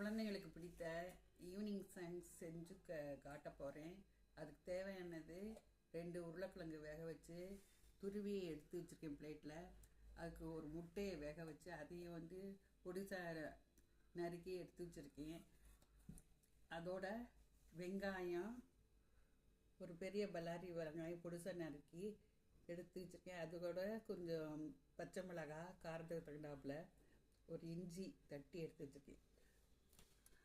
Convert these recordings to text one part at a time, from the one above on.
குழந்தைகளுக்கு பிடித்த evening snacks செஞ்சு காட்ட போகிறேன். அதுக்கு தேவையானது 2 உருளைக்கிழங்கு வேக வச்சு துருவி எடுத்து வச்சுருக்கேன் பிளேட்டில். அதுக்கு ஒரு முட்டையை வேக வச்சு அதையும் பொடிசா நறுக்கி எடுத்து வச்சுருக்கேன். அதோட வெங்காயம், ஒரு பெரிய பல்லாரி வெங்காயம் பொடிசா நறுக்கி எடுத்து வச்சுருக்கேன். அதோட கொஞ்சம் பச்சை மிளகாய் காரத்துக்கு தகுந்தாப்புல, ஒரு இஞ்சி தட்டி எடுத்து வச்சுருக்கேன்.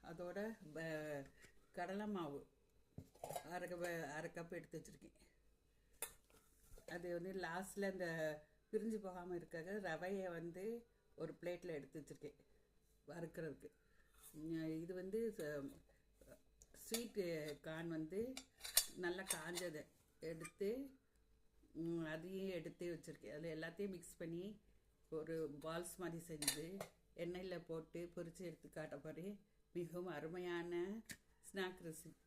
அதோட கடலை மாவு அரை கப் எடுத்து வச்சுருக்கேன். அது லாஸ்ட்டில் இந்த பிரிஞ்சு போகாமல் இருக்காக ரவையை ஒரு பிளேட்டில் எடுத்து வச்சுருக்கேன் வறுக்கிறதுக்கு. இது ஸ்வீட்டு கார்ன் நல்லா காஞ்சதை எடுத்து அதையும் எடுத்து வச்சுருக்கேன். அதில் எல்லாத்தையும் மிக்ஸ் பண்ணி ஒரு பால்ஸ் மாதிரி செஞ்சு எண்ணெயில் போட்டு பொரித்து எடுத்து காட்ட போகிறேன். மிகவும் அருமையான ஸ்நாக் ரெசிபி.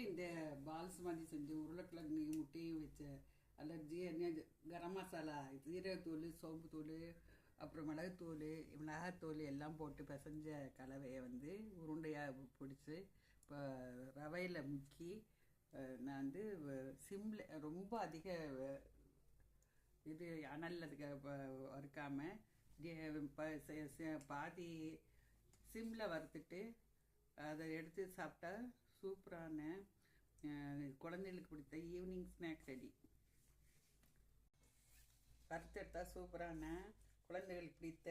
இந்த பால்ஸ் மாதிரி செஞ்சு உருளைக்கிழங்கு முட்டையும் வச்ச அதில் கரம் மசாலா, ஜீரகத்தூள், சோம்புத்தூள், அப்புறம் மிளகாத்தூள் எல்லாம் போட்டு பிசைஞ்ச கலவையை உருண்டையாக பிடிச்சி இப்போ ரவையில் முக்கி நான் சிம்மில் ரொம்ப அதிக இது அனலில் வறுக்காமல் பாதி சிம்மில் வறுத்துட்டு அதை எடுத்து சாப்பிட்டா சூப்பரான குழந்தைகளுக்கு பிடித்த ஈவினிங் ஸ்நாக்ஸ் ரெடி. வறுத்து எடுத்தால் சூப்பரான குழந்தைகளுக்கு பிடித்த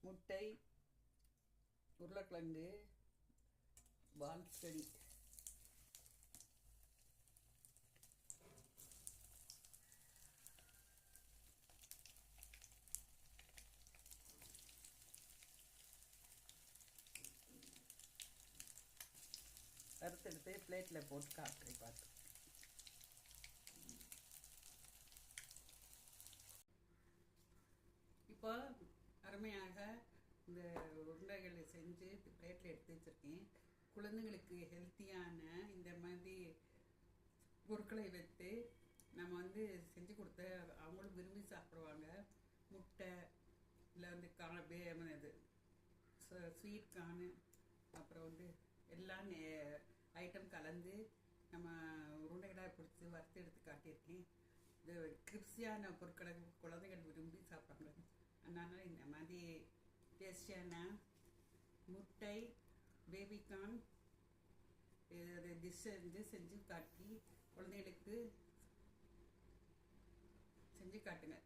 முட்டை உருளைக்கிழங்கு பால்ஸ் ரெடி. வறுத்தெடுத்து பிளேட்டில் போட்டு காட்டுறேன் பார்த்து. இப்போ அருமையாக இந்த உருண்டைகளை செஞ்சு பிளேட்டில் எடுத்து வச்சுருக்கேன். குழந்தைங்களுக்கு ஹெல்த்தியான இந்த மாதிரி பொருட்களை வைத்து நம்ம செஞ்சு கொடுத்த அவங்களும் விரும்பி சாப்பிடுவாங்க. முட்டை இல்லை இது ஸ்வீட் கார்னு, அப்புறம் எல்லாம் ஐட்டம் கலந்து நம்ம உருண்டைகளாக பிடிச்சி வறுத்து எடுத்து காட்டியிருக்கேன். இது கிரிப்ஸியான பொருட்களை குழந்தைகள் விரும்பி சாப்பிட்றாங்க. அதனால் இந்த மாதிரி டேஸ்டியான முட்டை பேபிகார்ன் டிஷ் செஞ்சு காட்டி குழந்தைகளுக்கு செஞ்சு காட்டுங்க.